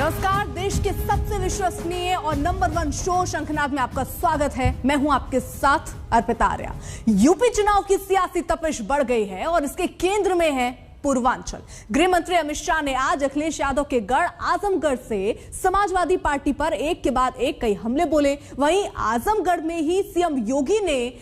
नमस्कार, देश के सबसे विश्वसनीय और नंबर 1 शो शंखनाद में आपका स्वागत है। मैं हूं आपके साथ अर्पिता आर्या। यूपी चुनाव की सियासी तपिश बढ़ गई है और इसके केंद्र में है पूर्वांचल। गृह मंत्री अमित शाह ने आज अखिलेश यादव के गढ़ आजमगढ़ से समाजवादी पार्टी पर एक के बाद एक कई हमले बोले। वहीं आजमगढ़ में ही सीएम योगी ने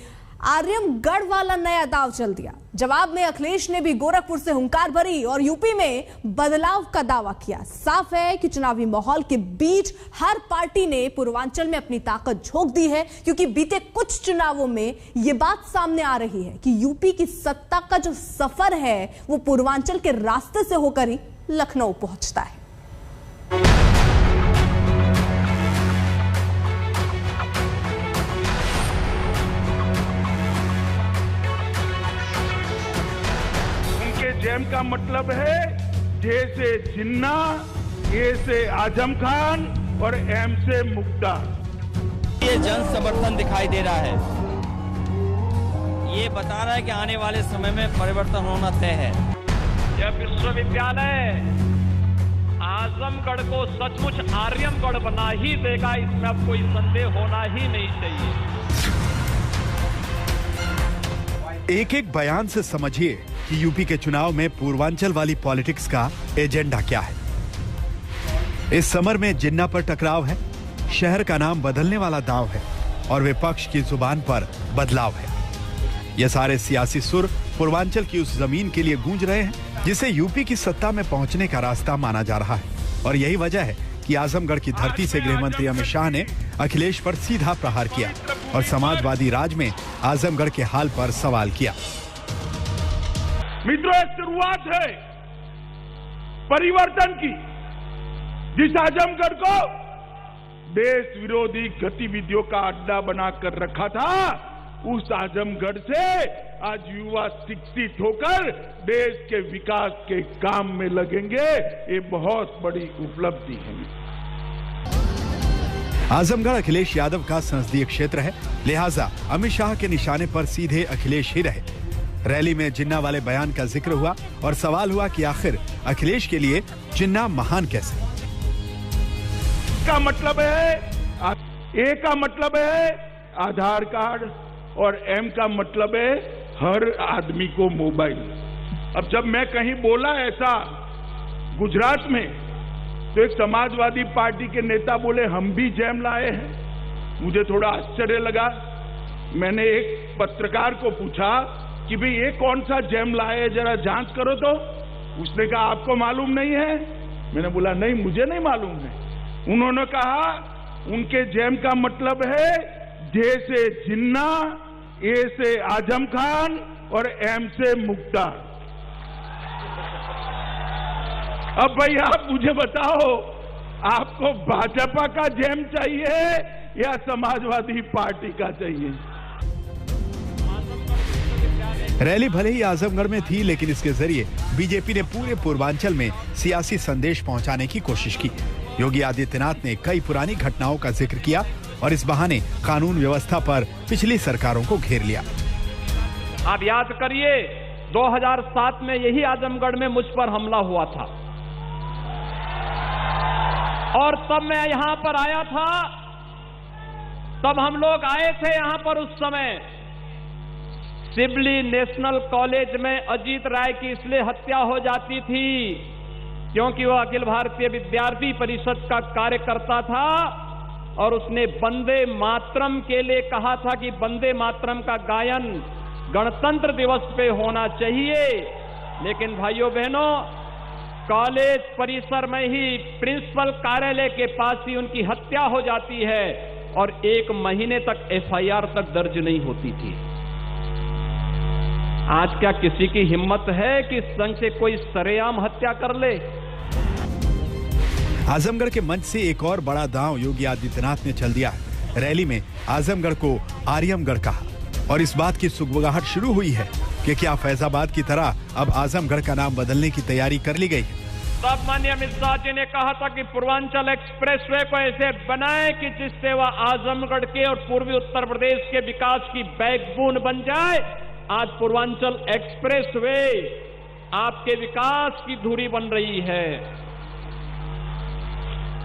आर्यमगढ़ वाला नया दांव चल दिया। जवाब में अखिलेश ने भी गोरखपुर से हुंकार भरी और यूपी में बदलाव का दावा किया। साफ है कि चुनावी माहौल के बीच हर पार्टी ने पूर्वांचल में अपनी ताकत झोंक दी है, क्योंकि बीते कुछ चुनावों में यह बात सामने आ रही है कि यूपी की सत्ता का जो सफर है वो पूर्वांचल के रास्ते से होकर ही लखनऊ पहुंचता है। जेम का मतलब है जे से जिन्ना, ए से आजम खान और एम से मुक्ता। ये जन समर्थन दिखाई दे रहा है। ये बता रहा है कि आने वाले समय में परिवर्तन होना तय है। यह विश्वविद्यालय आजमगढ़ को सचमुच आर्यमगढ़ बना ही देगा, इसमें अब कोई संदेह होना ही नहीं चाहिए। एक एक बयान से समझिए कि यूपी के चुनाव में पूर्वांचल वाली पॉलिटिक्स का एजेंडा क्या है। इस समर में जिन्ना पर टकराव है, शहर का नाम बदलने वाला दांव है और विपक्ष की जुबान पर बदलाव है। ये सारे सियासी सुर पूर्वांचल की उस जमीन के लिए गूंज रहे हैं जिसे यूपी की सत्ता में पहुंचने का रास्ता माना जा रहा है। और यही वजह है कि आजमगढ़ की धरती से गृह मंत्री अमित शाह ने अखिलेश पर सीधा प्रहार किया और समाजवादी राज में आजमगढ़ के हाल पर सवाल किया। मित्रों, एक शुरुआत है परिवर्तन की। जिस आजमगढ़ को देश विरोधी गतिविधियों का अड्डा बनाकर रखा था, उस आजमगढ़ से आज युवा शिक्षित होकर देश के विकास के काम में लगेंगे। ये बहुत बड़ी उपलब्धि है। आजमगढ़ अखिलेश यादव का संसदीय क्षेत्र है, लिहाजा अमित शाह के निशाने पर सीधे अखिलेश ही रहे। रैली में जिन्ना वाले बयान का जिक्र हुआ और सवाल हुआ कि आखिर अखिलेश के लिए जिन्ना महान कैसे। का मतलब है ए का मतलब है आधार कार्ड और एम का मतलब है हर आदमी को मोबाइल। अब जब मैं कहीं बोला ऐसा गुजरात में, तो एक समाजवादी पार्टी के नेता बोले हम भी जैम लाए हैं। मुझे थोड़ा आश्चर्य लगा। मैंने एक पत्रकार को पूछा कि भाई ये कौन सा जैम लाए, जरा जांच करो तो। उसने कहा आपको मालूम नहीं है। मैंने बोला नहीं, मुझे नहीं मालूम है। उन्होंने कहा उनके जैम का मतलब है जे से जिन्ना, ए से आजम खान और एम से मुक्ता। अब भाई आप मुझे बताओ, आपको भाजपा का जैम चाहिए या समाजवादी पार्टी का चाहिए? रैली भले ही आजमगढ़ में थी, लेकिन इसके जरिए बीजेपी ने पूरे पूर्वांचल में सियासी संदेश पहुंचाने की कोशिश की। योगी आदित्यनाथ ने कई पुरानी घटनाओं का जिक्र किया और इस बहाने कानून व्यवस्था पर पिछली सरकारों को घेर लिया। आप याद करिए 2007 में यही आजमगढ़ में मुझ पर हमला हुआ था और तब मैं यहां पर आया था। तब हम लोग आए थे यहां पर। उस समय सिबली नेशनल कॉलेज में अजीत राय की इसलिए हत्या हो जाती थी क्योंकि वह अखिल भारतीय विद्यार्थी परिषद का कार्यकर्ता था और उसने वंदे मातरम के लिए कहा था कि वंदे मातरम का गायन गणतंत्र दिवस पे होना चाहिए। लेकिन भाइयों बहनों, कॉलेज परिसर में ही प्रिंसिपल कार्यालय के पास ही उनकी हत्या हो जाती है और 1 महीने तक एफआईआर तक दर्ज नहीं होती थी। आज क्या किसी की हिम्मत है कि संघ से कोई सरेआम हत्या कर ले? आजमगढ़ के मंच से एक और बड़ा दांव योगी आदित्यनाथ ने चल दिया है। रैली में आजमगढ़ को आर्यमगढ़ कहा और इस बात की सुगबुगाहट शुरू हुई है कि क्या फैजाबाद की तरह अब आजमगढ़ का नाम बदलने की तैयारी कर ली गई है। तब माननीय अमित शाह जी ने कहा था कि पूर्वांचल एक्सप्रेसवे को ऐसे बनाएं कि जिससे वह आजमगढ़ के और पूर्वी उत्तर प्रदेश के विकास की बैकबोन बन जाए। आज पूर्वांचल एक्सप्रेसवे आपके विकास की धुरी बन रही है।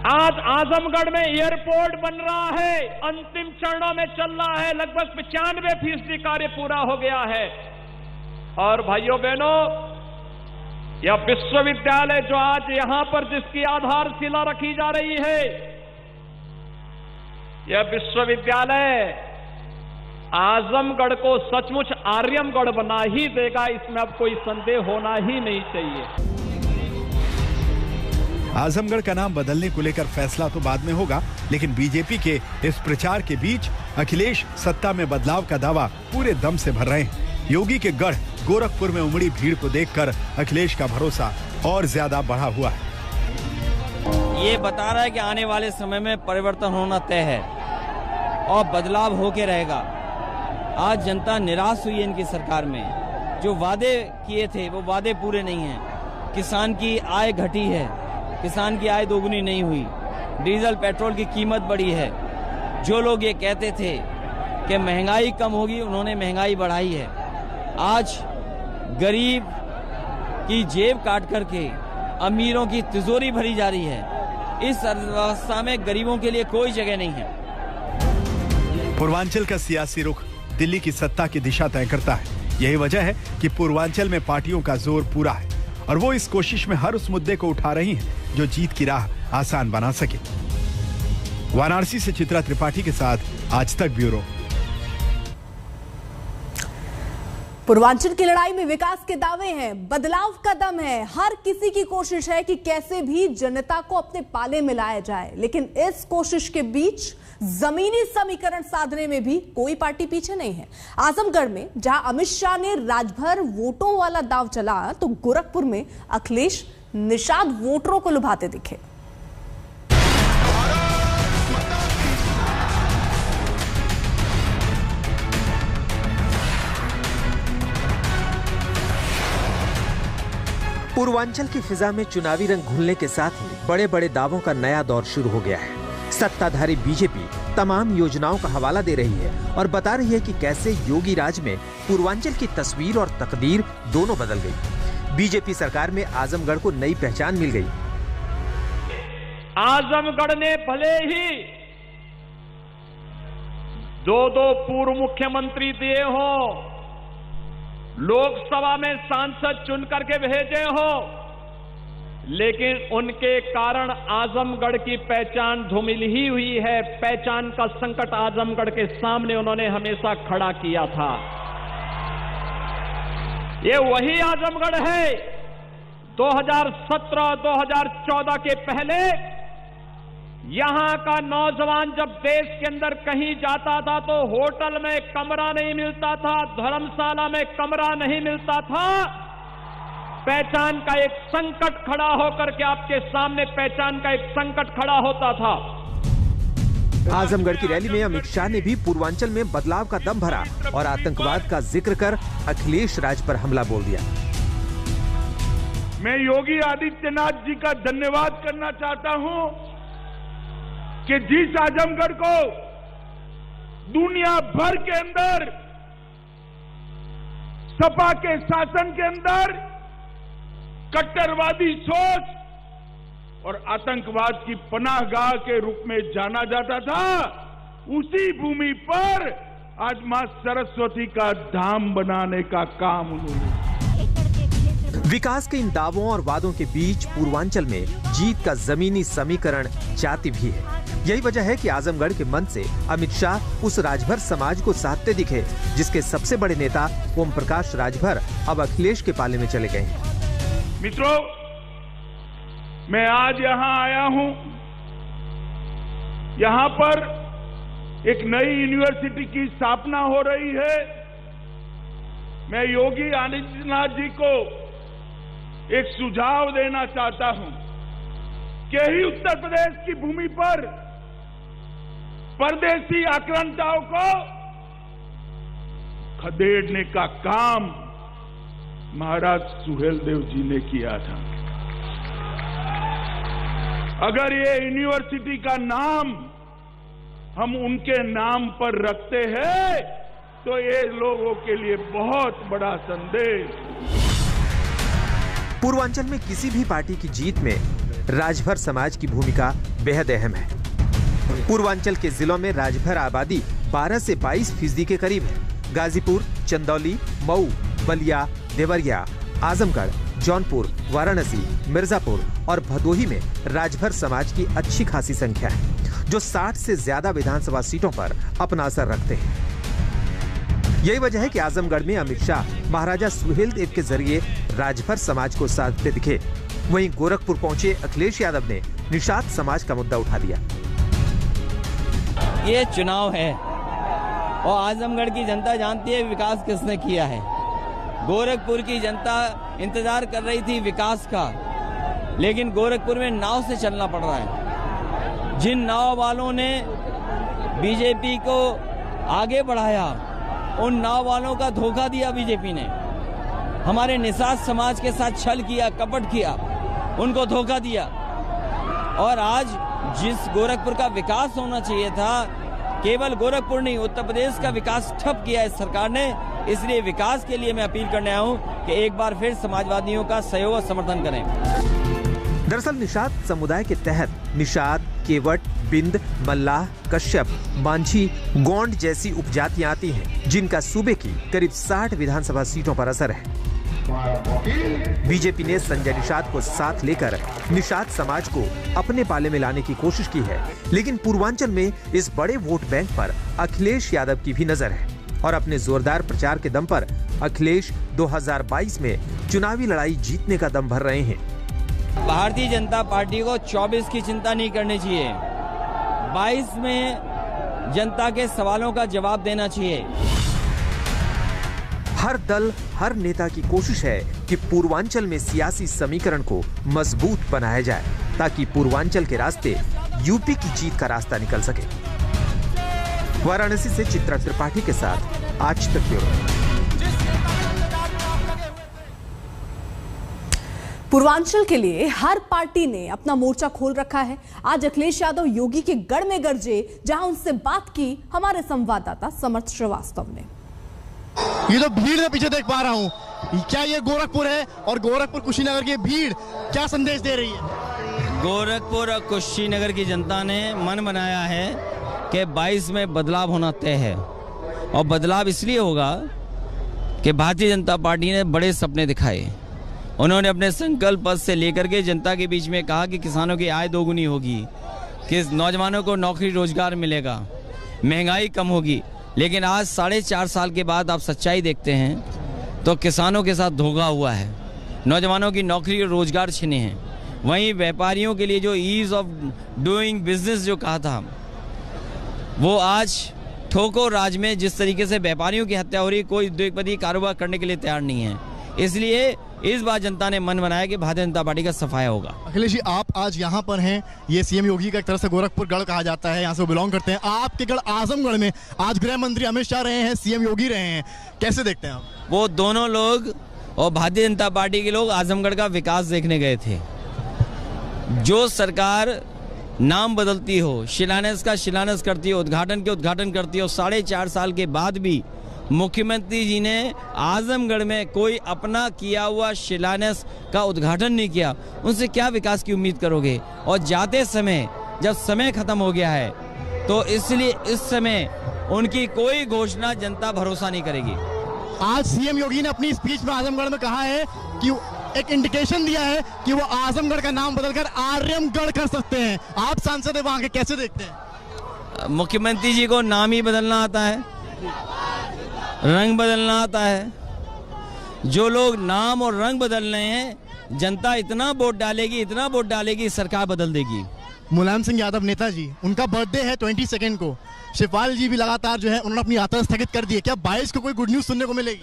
आज आजमगढ़ में एयरपोर्ट बन रहा है, अंतिम चरणों में चल रहा है, लगभग 95% कार्य पूरा हो गया है। और भाइयों बहनों, यह विश्वविद्यालय जो आज यहां पर जिसकी आधारशिला रखी जा रही है, यह विश्वविद्यालय आजमगढ़ को सचमुच आर्यमगढ़ बना ही देगा, इसमें अब कोई संदेह होना ही नहीं चाहिए। आजमगढ़ का नाम बदलने को लेकर फैसला तो बाद में होगा, लेकिन बीजेपी के इस प्रचार के बीच अखिलेश सत्ता में बदलाव का दावा पूरे दम से भर रहे हैं। योगी के गढ़ गोरखपुर में उमड़ी भीड़ को देखकर अखिलेश का भरोसा और ज्यादा बढ़ा हुआ है। ये बता रहा है कि आने वाले समय में परिवर्तन होना तय है और बदलाव होके रहेगा। आज जनता निराश हुई है इनकी सरकार में। जो वादे किए थे वो वादे पूरे नहीं हैं। किसान की आय घटी है, किसान की आय दोगुनी नहीं हुई, डीजल पेट्रोल की कीमत बढ़ी है। जो लोग ये कहते थे कि महंगाई कम होगी, उन्होंने महंगाई बढ़ाई है। आज गरीब की जेब काट करके अमीरों की तिजोरी भरी जा रही है। इस अवस्था में गरीबों के लिए कोई जगह नहीं है। पूर्वांचल का सियासी रुख दिल्ली की सत्ता की दिशा तय करता है। यही वजह है कि पूर्वांचल में पार्टियों का जोर पूरा है और वो इस कोशिश में हर उस मुद्दे को उठा रही हैं जो जीत की राह आसान बना सके। वाराणसी से चित्रा त्रिपाठी के साथ आज तक ब्यूरो। पूर्वांचल की लड़ाई में विकास के दावे हैं, बदलाव का दम है। हर किसी की कोशिश है कि कैसे भी जनता को अपने पाले में लाया जाए, लेकिन इस कोशिश के बीच जमीनी समीकरण साधने में भी कोई पार्टी पीछे नहीं है। आजमगढ़ में जहां अमित शाह ने राजभर वोटों वाला दांव चला, तो गोरखपुर में अखिलेश निषाद वोटरों को लुभाते दिखे। पूर्वांचल की फिजा में चुनावी रंग घुलने के साथ ही बड़े बड़े दावों का नया दौर शुरू हो गया है। सत्ताधारी बीजेपी तमाम योजनाओं का हवाला दे रही है और बता रही है कि कैसे योगी राज में पूर्वांचल की तस्वीर और तकदीर दोनों बदल गई। बीजेपी सरकार में आजमगढ़ को नई पहचान मिल गई। आजमगढ़ ने भले ही दो पूर्व मुख्यमंत्री दिए हो, लोकसभा में सांसद चुन करके भेजे हो, लेकिन उनके कारण आजमगढ़ की पहचान धूमिल ही हुई है। पहचान का संकट आजमगढ़ के सामने उन्होंने हमेशा खड़ा किया था। ये वही आजमगढ़ है 2017-2014 के पहले यहां का नौजवान जब देश के अंदर कहीं जाता था तो होटल में कमरा नहीं मिलता था, धर्मशाला में कमरा नहीं मिलता था। पहचान का एक संकट खड़ा होकर के आपके सामने पहचान का एक संकट खड़ा होता था। आजमगढ़ की रैली में अमित शाह ने भी पूर्वांचल में बदलाव का दम भरा और आतंकवाद का जिक्र कर अखिलेश राज पर हमला बोल दिया। मैं योगी आदित्यनाथ जी का धन्यवाद करना चाहता हूं कि जिस आजमगढ़ को दुनिया भर के अंदर सपा के शासन के अंदर कट्टरवादी सोच और आतंकवाद की पनाहगाह के रूप में जाना जाता था, उसी भूमि पर आज मां सरस्वती का धाम बनाने का काम उन्होंने। विकास के इन दावों और वादों के बीच पूर्वांचल में जीत का जमीनी समीकरण जाति भी है। यही वजह है कि आजमगढ़ के मंच से अमित शाह उस राजभर समाज को साधते दिखे, जिसके सबसे बड़े नेता ओम प्रकाश राजभर अब अखिलेश के पाले में चले गए। मित्रों, मैं आज यहां आया हूं। यहां पर एक नई यूनिवर्सिटी की स्थापना हो रही है। मैं योगी आदित्यनाथ जी को एक सुझाव देना चाहता हूं कि ही उत्तर प्रदेश की भूमि पर परदेशी आक्रांताओं को खदेड़ने का काम महाराज सुहेलदेव जी ने किया था। अगर ये यूनिवर्सिटी का नाम हम उनके नाम पर रखते हैं तो ये लोगों के लिए बहुत बड़ा संदेश। पूर्वांचल में किसी भी पार्टी की जीत में राजभर समाज की भूमिका बेहद अहम है। पूर्वांचल के जिलों में राजभर आबादी 12 से 22% के करीब है। गाजीपुर, चंदौली, मऊ, बलिया, देवरिया, आजमगढ़, जौनपुर, वाराणसी, मिर्जापुर और भदोही में राजभर समाज की अच्छी खासी संख्या है, जो 60 से ज्यादा विधानसभा सीटों पर अपना असर रखते हैं। यही वजह है कि आजमगढ़ में अमित शाह महाराजा सुहेलदेव के जरिए राजभर समाज को साधते दिखे। वहीं गोरखपुर पहुंचे अखिलेश यादव ने निषाद समाज का मुद्दा उठा दिया। ये चुनाव है और आजमगढ़ की जनता जानती है विकास किसने किया है। गोरखपुर की जनता इंतजार कर रही थी विकास का, लेकिन गोरखपुर में नाव से चलना पड़ रहा है। जिन नाव वालों ने बीजेपी को आगे बढ़ाया, उन नाव वालों का धोखा दिया बीजेपी ने। हमारे निषाद समाज के साथ छल किया, कपट किया, उनको धोखा दिया। और आज जिस गोरखपुर का विकास होना चाहिए था, केवल गोरखपुर नहीं उत्तर प्रदेश का विकास ठप किया है सरकार ने। इसलिए विकास के लिए मैं अपील करने आया हूं कि एक बार फिर समाजवादियों का सहयोग और समर्थन करें। दरअसल निषाद समुदाय के तहत निषाद, केवट, बिंद, मल्लाह, कश्यप, मांझी, गोंड जैसी उपजातियां आती हैं, जिनका सूबे की करीब 60 विधानसभा सीटों पर असर है। बीजेपी ने संजय निषाद को साथ लेकर निषाद समाज को अपने पाले में लाने की कोशिश की है, लेकिन पूर्वांचल में इस बड़े वोट बैंक पर अखिलेश यादव की भी नजर है और अपने जोरदार प्रचार के दम पर अखिलेश 2022 में चुनावी लड़ाई जीतने का दम भर रहे हैं। भारतीय जनता पार्टी को 24 की चिंता नहीं करनी चाहिए, 22 में जनता के सवालों का जवाब देना चाहिए। हर दल, हर नेता की कोशिश है कि पूर्वांचल में सियासी समीकरण को मजबूत बनाया जाए, ताकि पूर्वांचल के रास्ते यूपी की जीत का रास्ता निकल सके। वाराणसी से चित्रा त्रिपाठी के साथ आज तक ब्यूरो। पूर्वांचल के लिए हर पार्टी ने अपना मोर्चा खोल रखा है। आज अखिलेश यादव योगी के गढ़ में गरजे, जहां उनसे बात की हमारे संवाददाता समर्थ श्रीवास्तव ने। ये जो भीड़ मैं पीछे देख पा रहा हूँ, क्या ये गोरखपुर है? और गोरखपुर कुशीनगर की भीड़ क्या संदेश दे रही है? गोरखपुर और कुशीनगर की जनता ने मन बनाया है कि 22 में बदलाव होना तय है, और बदलाव इसलिए होगा कि भारतीय जनता पार्टी ने बड़े सपने दिखाए। उन्होंने अपने संकल्प पद से लेकर के जनता के बीच में कहा कि किसानों की आय दोगुनी होगी, कि नौजवानों को नौकरी रोजगार मिलेगा, महंगाई कम होगी। लेकिन आज 4.5 साल के बाद आप सच्चाई देखते हैं तो किसानों के साथ धोखा हुआ है, नौजवानों की नौकरी और रोजगार छिने हैं। वहीं व्यापारियों के लिए जो ईज ऑफ डूइंग बिजनेस जो कहा था, वो आज ठोको राज में जिस तरीके से व्यापारियों की हत्या हो रही, कोई उद्योगपति कारोबार करने के लिए तैयार नहीं है। इसलिए इस बार जनता ने मन बनाया कि भारतीय जनता पार्टी का सफाया होगा। अखिलेश जी, आप आज यहाँ पर हैं, ये सीएम योगी का एक तरह से गोरखपुर गढ़ कहा जाता है, यहाँ से वो बिलोंग करते हैं। आपके गढ़ आजमगढ़ में आज गृह मंत्री अमित शाह रहे हैं, सीएम योगी रहे हैं, कैसे देखते हैं आप? वो दोनों लोग और भारतीय जनता पार्टी के लोग आजमगढ़ का विकास देखने गए थे। जो सरकार नाम बदलती हो, शिलान्यास का शिलान्यास करती हो, उद्घाटन के उद्घाटन करती हो, 4.5 साल के बाद भी मुख्यमंत्री जी ने आजमगढ़ में कोई अपना किया हुआ शिलान्यास का उद्घाटन नहीं किया, उनसे क्या विकास की उम्मीद करोगे? और जाते समय जब समय खत्म हो गया है, तो इसलिए इस समय उनकी कोई घोषणा जनता भरोसा नहीं करेगी। आज सीएम योगी ने अपनी स्पीच में आजमगढ़ में कहा है कि एक इंडिकेशन दिया है कि वो आजमगढ़ का नाम बदलकर आर्यमगढ़ कर सकते हैं। आप सांसद है वहां के, कैसे देखते हैं? मुख्यमंत्री जी को नाम ही बदलना आता है, रंग बदलना आता है। जो लोग नाम और रंग बदल रहे हैं, जनता इतना वोट डालेगी, इतना वोट डालेगी, सरकार बदल देगी। मुलायम सिंह यादव नेताजी, उनका बर्थडे है 22 को। शिवपाल जी भी लगातार जो है उन्होंने अपनी यात्रा स्थगित कर दी है। क्या 22 को कोई गुड न्यूज सुनने को मिलेगी?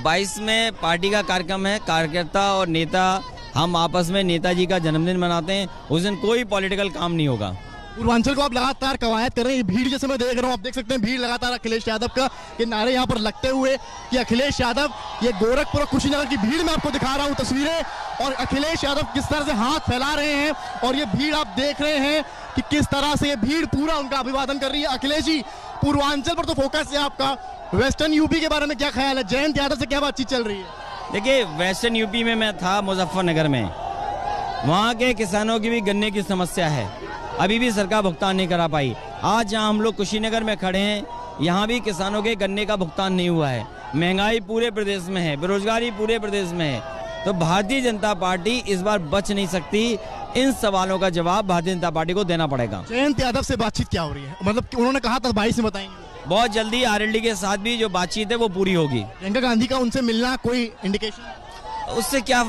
22 में पार्टी का कार्यक्रम है, कार्यकर्ता और नेता हम आपस में नेताजी का जन्मदिन मनाते हैं, उस दिन कोई पॉलिटिकल काम नहीं होगा। पूर्वांचल को आप लगातार कवायद कर रहे हैं, भीड़ जैसे मैं देख रहा हूँ, आप देख सकते हैं भीड़ लगातार अखिलेश यादव का ये नारे यहाँ पर लगते हुए कि अखिलेश यादव, ये गोरखपुर और कुशीनगर की भीड़ में आपको दिखा रहा हूँ तस्वीरें, और अखिलेश यादव किस तरह से हाथ फैला रहे हैं, और ये भीड़ आप देख रहे हैं कि किस तरह से ये भीड़ पूरा उनका अभिवादन कर रही है। अखिलेश जी, पूर्वांचल पर तो फोकस है आपका, वेस्टर्न यूपी के बारे में क्या ख्याल है? जयंत यादव से क्या बातचीत चल रही है? देखिए, वेस्टर्न यूपी में मैं था मुजफ्फरनगर में, वहाँ के किसानों की भी गन्ने की समस्या है, अभी भी सरकार भुगतान नहीं करा पाई। आज जहाँ हम लोग कुशीनगर में खड़े हैं, यहाँ भी किसानों के गन्ने का भुगतान नहीं हुआ है। महंगाई पूरे प्रदेश में है, बेरोजगारी पूरे प्रदेश में है। तो भारतीय जनता पार्टी इस बार बच नहीं सकती। इन सवालों का जवाब भारतीय जनता पार्टी को देना पड़ेगा। जयंत यादव से बातचीत क्या हो रही है? मतलब उन्होंने कहा था 22 में बताएंगे, बहुत जल्दी आरएलडी के साथ भी जो बातचीत है वो पूरी होगी। प्रियंका गांधी का उनसे मिलना कोई इंडिकेशन? उससे क्या,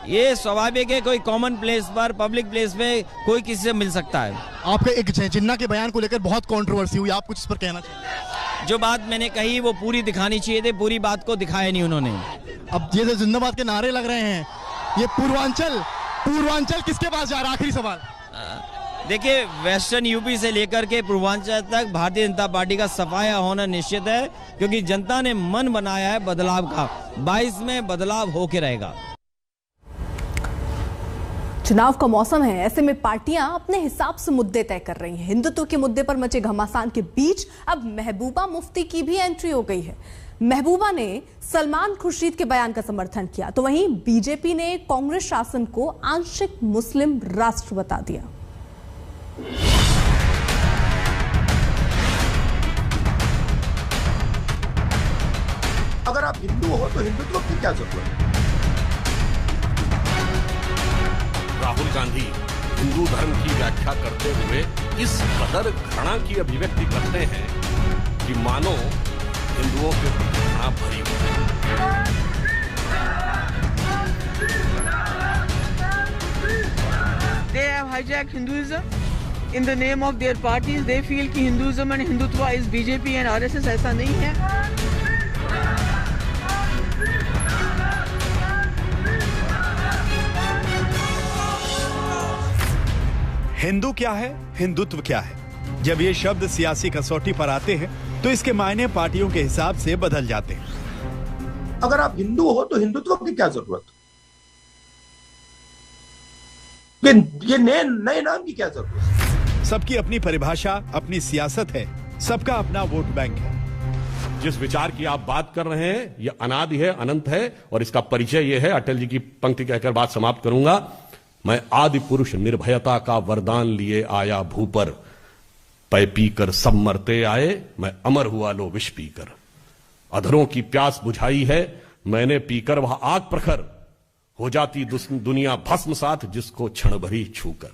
ये स्वाभाविक है, कोई कॉमन प्लेस पर, पब्लिक प्लेस पे कोई किसी से मिल सकता है। आपके एक जिन्ना के बयान को लेकर बहुत कंट्रोवर्सी हुई, आप कुछ इस पर कहना चाहिए? जो बात मैंने कही वो पूरी दिखानी चाहिए थी, पूरी बात को दिखाया नहीं उन्होंने। अब ये जो जिंदाबाद के नारे लग रहे हैं, ये पूर्वांचल किसके पास जा रहा है? आखिरी सवाल। देखिए, वेस्टर्न यूपी से लेकर के पूर्वांचल तक भारतीय जनता पार्टी का सफाया होना निश्चित है, क्योंकि जनता ने मन बनाया है बदलाव का। 22 में बदलाव होके रहेगा। चुनाव का मौसम है, ऐसे में पार्टियां अपने हिसाब से मुद्दे तय कर रही हैं। हिंदुत्व के मुद्दे पर मचे घमासान के बीच अब महबूबा मुफ्ती की भी एंट्री हो गई है। महबूबा ने सलमान खुर्शीद के बयान का समर्थन किया, तो वहीं बीजेपी ने कांग्रेस शासन को आंशिक मुस्लिम राष्ट्र बता दिया। अगर आप हिंदू हो तो हिंदुत्व की क्या जरूरत है? राहुल गांधी हिंदू धर्म की व्याख्या करते हुए इस कदर घृणा की अभिव्यक्ति करते हैं कि मानो हिंदुओं के घृणा भरी हुई है। They have hijacked Hinduism in the name of their parties. They feel कि Hinduism and Hindutva is BJP and RSS। ऐसा नहीं है। हिंदू क्या है, हिंदुत्व क्या है? जब ये शब्द सियासी कसौटी पर आते हैं तो इसके मायने पार्टियों के हिसाब से बदल जाते हैं। अगर आप हिंदू हो तो हिंदुत्व की क्या जरूरत? ये नए नाम की क्या जरूरत? सबकी अपनी परिभाषा, अपनी सियासत है, सबका अपना वोट बैंक है। जिस विचार की आप बात कर रहे हैं यह अनादि है, अनंत है, और इसका परिचय यह है। अटल जी की पंक्ति कहकर बात समाप्त करूंगा। मैं आदि पुरुष निर्भयता का वरदान लिए आया भू पर, पै पीकर सब मरते आए, मैं अमर हुआ लो विष पीकर। अधरों की प्यास बुझाई है मैंने पीकर, वह आग प्रखर हो जाती दुनिया भस्म साथ, जिसको क्षण भरी छूकर।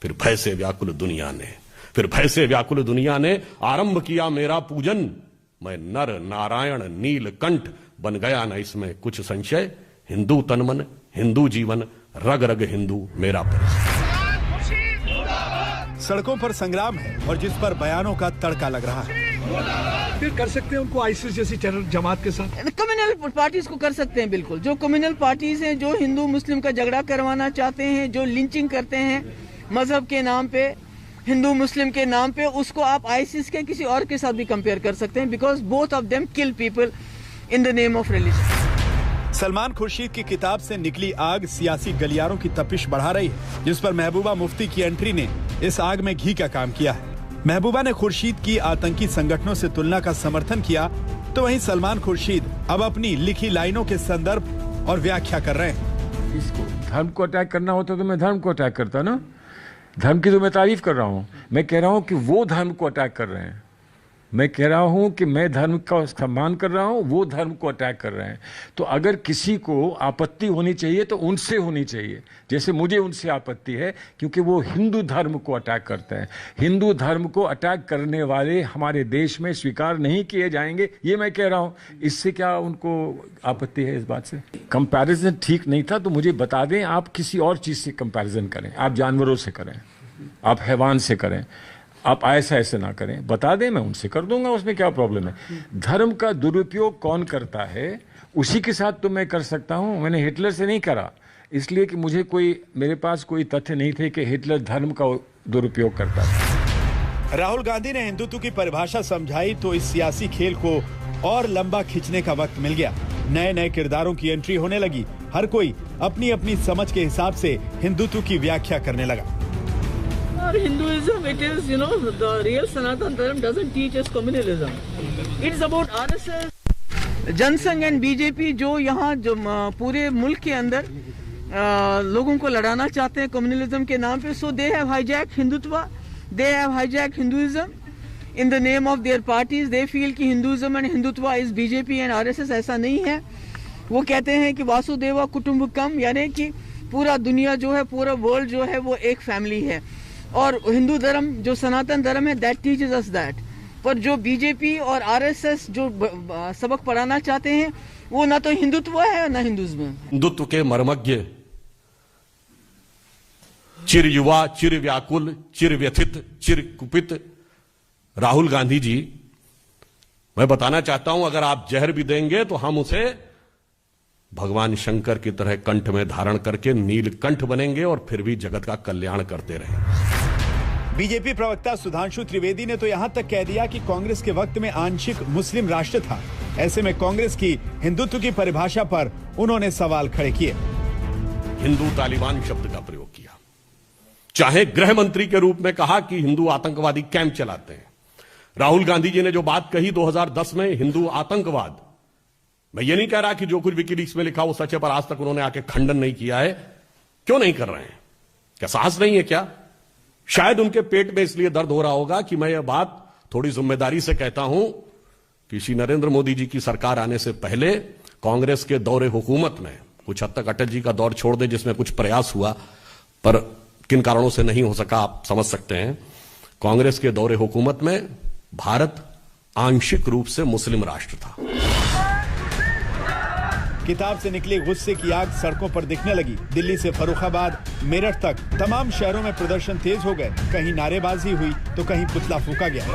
फिर भय से व्याकुल दुनिया ने आरंभ किया मेरा पूजन। मैं नर नारायण नीलकंठ बन गया न इसमें कुछ संशय। हिंदू तनमन, हिंदू जीवन, रग रग हिंदू मेरा परिचय। सड़कों पर संग्राम है और जिस पर बयानों का तड़का लग रहा है। फिर कर सकते हैं उनको आईसिस जैसी टेरर जमात के साथ। कम्युनल पार्टीज को कर सकते हैं, बिल्कुल। जो कम्युनल पार्टीज हैं, जो हिंदू मुस्लिम का झगड़ा करवाना चाहते हैं, जो लिंचिंग करते हैं मजहब के नाम पे, हिंदू मुस्लिम के नाम पे, उसको आप आईसिस के किसी और के साथ भी कंपेयर कर सकते हैं, because both of them kill people in the name of religion. Salman Khurshid की किताब से निकली आग सियासी गलियारों की तपिश बढ़ा रही है, जिस पर महबूबा मुफ्ती की एंट्री ने इस आग में घी का काम किया है। महबूबा ने खुर्शीद की आतंकी संगठनों से तुलना का समर्थन किया, तो वहीं सलमान खुर्शीद अब अपनी लिखी लाइनों के संदर्भ और व्याख्या कर रहे हैं। इसको धर्म को अटैक करना होता तो मैं धर्म को अटैक करता ना। धर्म की तो मैं तारीफ कर रहा हूँ। मैं कह रहा हूँ कि वो धर्म को अटैक कर रहे हैं। मैं कह रहा हूं कि मैं धर्म का सम्मान कर रहा हूं, वो धर्म को अटैक कर रहे हैं। तो अगर किसी को आपत्ति होनी चाहिए तो उनसे होनी चाहिए, जैसे मुझे उनसे आपत्ति है, क्योंकि वो हिंदू धर्म को अटैक करते हैं। हिंदू धर्म को अटैक करने वाले हमारे देश में स्वीकार नहीं किए जाएंगे, ये मैं कह रहा हूं। इससे क्या उनको आपत्ति है इस बात से? कंपैरिजन ठीक नहीं था तो मुझे बता दें, आप किसी और चीज से कंपैरिजन करें। आप जानवरों से करें, आप हैवान से करें, आप ऐसा ना करें, बता दें, मैं उनसे कर दूंगा, उसमें क्या प्रॉब्लम है? धर्म का दुरुपयोग कौन करता है उसी के साथ तो मैं कर सकता हूं। मैंने हिटलर से नहीं करा, इसलिए कि मेरे पास कोई तथ्य नहीं थे कि हिटलर धर्म का दुरुपयोग करता था। राहुल गांधी ने हिंदुत्व की परिभाषा समझाई तो इस सियासी खेल को और लंबा खींचने का वक्त मिल गया। नए नए किरदारों की एंट्री होने लगी। हर कोई अपनी अपनी समझ के हिसाब से हिंदुत्व की व्याख्या करने लगा। Hinduism, it is, the real Sanatan Dharma doesn't teach us communalism. It's about RSS, Jansangh and BJP जो यहाँ जो पूरे मुल्क के अंदर लोगों को लड़ाना चाहते हैं कम्युनलिज्म के नाम पे. So they have hijack Hindutva, they have hijack Hinduism in the name of their parties. They feel कि Hinduism and Hindutva is BJP and RSS. ऐसा नहीं है. वो कहते हैं कि वासुदेवा कुटुंबकम, यानी कि पूरा दुनिया जो है, पूरा वर्ल्ड जो है वो एक फैमिली है. और हिंदू धर्म जो सनातन धर्म है दैट टीचेस अस दैट. पर जो बीजेपी और आरएसएस जो सबक पढ़ाना चाहते हैं वो ना तो हिंदुत्व है ना हिंदुइज्म. हिंदुत्व के मर्मज्ञ, चिर युवा, चिर व्याकुल, चिर व्यथित, चिर कुपित राहुल गांधी जी, मैं बताना चाहता हूं अगर आप जहर भी देंगे तो हम उसे भगवान शंकर की तरह कंठ में धारण करके नीलकंठ बनेंगे और फिर भी जगत का कल्याण करते रहेंगे. बीजेपी प्रवक्ता सुधांशु त्रिवेदी ने तो यहां तक कह दिया कि कांग्रेस के वक्त में आंशिक मुस्लिम राष्ट्र था. ऐसे में कांग्रेस की हिंदुत्व की परिभाषा पर उन्होंने सवाल खड़े किए. हिंदू तालिबान शब्द का प्रयोग किया, चाहे गृह मंत्री के रूप में कहा कि हिंदू आतंकवादी कैंप चलाते हैं. राहुल गांधी जी ने जो बात कही 2010 में हिंदू आतंकवाद, मैं ये नहीं कह रहा कि जो कुछ विकीलीक्स में लिखा वो सच है, पर आज तक उन्होंने आके खंडन नहीं किया है. क्यों नहीं कर रहे हैं? क्या साहस नहीं है क्या? शायद उनके पेट में इसलिए दर्द हो रहा होगा कि मैं यह बात थोड़ी जिम्मेदारी से कहता हूं कि श्री नरेंद्र मोदी जी की सरकार आने से पहले कांग्रेस के दौरे हुकूमत में, कुछ हद तक अटल जी का दौर छोड़ दे जिसमें कुछ प्रयास हुआ पर किन कारणों से नहीं हो सका आप समझ सकते हैं, कांग्रेस के दौरे हुकूमत में भारत आंशिक रूप से मुस्लिम राष्ट्र था. किताब से निकली गुस्से की आग सड़कों पर दिखने लगी. दिल्ली से फर्रुखाबाद, मेरठ तक तमाम शहरों में प्रदर्शन तेज हो गए. कहीं नारेबाजी हुई तो कहीं पुतला फूंका गया.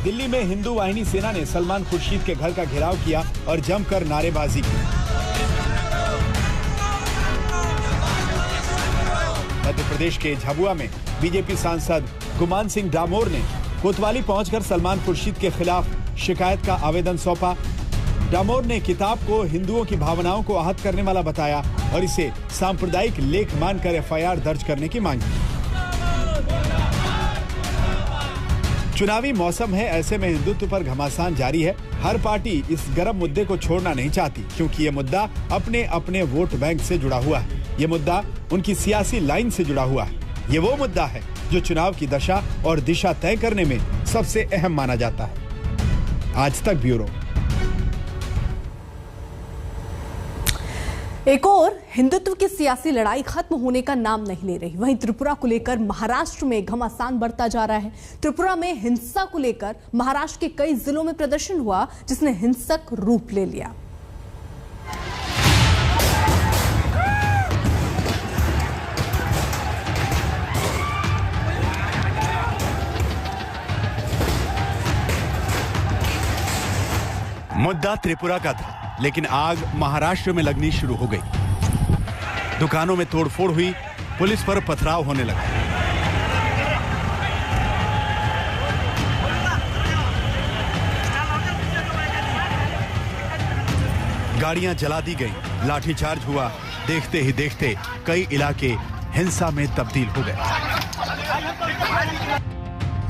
दिल्ली में हिंदू वाहिनी सेना ने सलमान खुर्शीद के घर का घेराव किया और जमकर नारेबाजी की. मध्य प्रदेश के झाबुआ में बीजेपी सांसद गुमान सिंह डामोर ने कोतवाली पहुंचकर सलमान खुर्शीद के खिलाफ शिकायत का आवेदन सौंपा. डामोर ने किताब को हिंदुओं की भावनाओं को आहत करने वाला बताया और इसे सांप्रदायिक लेख मानकर एफआईआर दर्ज करने की मांग की. चुनावी मौसम है, ऐसे में हिंदुत्व पर घमासान जारी है. हर पार्टी इस गर्म मुद्दे को छोड़ना नहीं चाहती क्योंकि ये मुद्दा अपने अपने वोट बैंक से जुड़ा हुआ है. ये मुद्दा उनकी सियासी लाइन से जुड़ा हुआ है. ये वो मुद्दा है जो चुनाव की दशा और दिशा तय करने में सबसे अहम माना जाता है. आज तक ब्यूरो. एक और हिंदुत्व की सियासी लड़ाई खत्म होने का नाम नहीं ले रही. वहीं त्रिपुरा को लेकर महाराष्ट्र में घमासान बढ़ता जा रहा है. त्रिपुरा में हिंसा को लेकर महाराष्ट्र के कई जिलों में प्रदर्शन हुआ जिसने हिंसक रूप ले लिया. मुद्दा त्रिपुरा का था, लेकिन आग महाराष्ट्र में लगनी शुरू हो गई. दुकानों में तोड़फोड़ हुई, पुलिस पर पथराव होने लगा. गाड़ियां जला दी गई, लाठीचार्ज हुआ. देखते ही देखते कई इलाके हिंसा में तब्दील हो गए.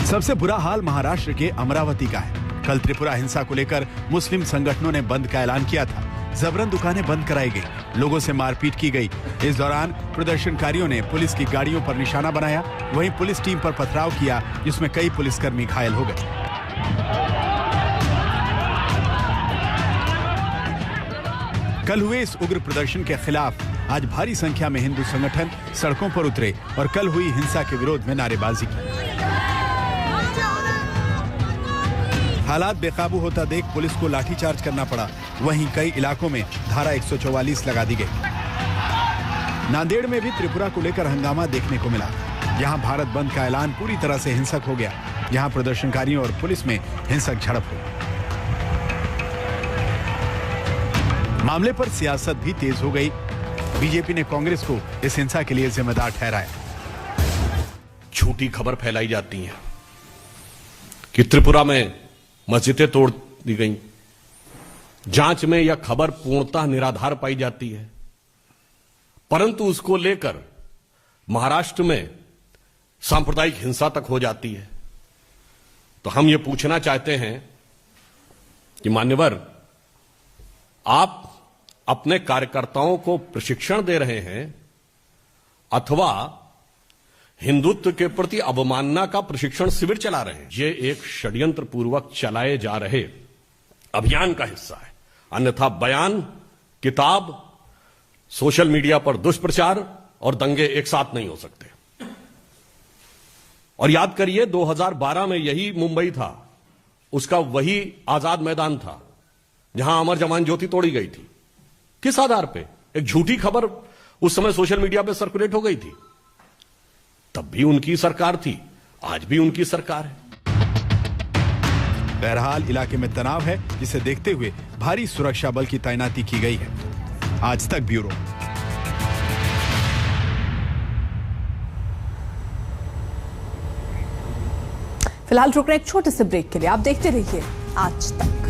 सबसे बुरा हाल महाराष्ट्र के अमरावती का है. कल त्रिपुरा हिंसा को लेकर मुस्लिम संगठनों ने बंद का ऐलान किया था. जबरन दुकानें बंद कराई गई, लोगों से मारपीट की गई. इस दौरान प्रदर्शनकारियों ने पुलिस की गाड़ियों पर निशाना बनाया. वहीं पुलिस टीम पर पथराव किया जिसमें कई पुलिसकर्मी घायल हो गए. कल हुए इस उग्र प्रदर्शन के खिलाफ आज भारी संख्या में हिंदू संगठन सड़कों पर उतरे और कल हुई हिंसा के विरोध में नारेबाजी की. हालात बेकाबू होता देख पुलिस को लाठीचार्ज करना पड़ा. वहीं कई इलाकों में धारा 144 लगा दी गई. नांदेड़ में भी त्रिपुरा को लेकर हंगामा देखने को मिला. यहां भारत बंद का ऐलान पूरी तरह से हिंसक हो गया. यहां प्रदर्शनकारियों और पुलिस में हिंसक झड़प हुई. मामले पर सियासत भी तेज हो गई. बीजेपी ने कांग्रेस को इस हिंसा के लिए जिम्मेदार ठहराया. झूठी खबर फैलाई जाती है कि त्रिपुरा में मस्जिदें तोड़ दी गई. जांच में यह खबर पूर्णतः निराधार पाई जाती है, परंतु उसको लेकर महाराष्ट्र में सांप्रदायिक हिंसा तक हो जाती है. तो हम ये पूछना चाहते हैं कि मान्यवर, आप अपने कार्यकर्ताओं को प्रशिक्षण दे रहे हैं अथवा हिंदुत्व के प्रति अवमानना का प्रशिक्षण शिविर चला रहे हैं। ये एक षड्यंत्र पूर्वक चलाए जा रहे अभियान का हिस्सा है। अन्यथा बयान, किताब, सोशल मीडिया पर दुष्प्रचार और दंगे एक साथ नहीं हो सकते। और याद करिए 2012 में यही मुंबई था, उसका वही आजाद मैदान था जहां अमर जवान ज्योति तोड़ी गई थी। किस आधार पे? एक झूठी खबर उस समय सोशल मीडिया पे सर्कुलेट हो गई थी। तब भी उनकी सरकार थी, आज भी उनकी सरकार है। बहरहाल इलाके में तनाव है, जिसे देखते हुए भारी सुरक्षा बल की तैनाती की गई है। आज तक ब्यूरो। फिलहाल रुक रहे एक छोटे से ब्रेक के लिए। आप देखते रहिए आज तक।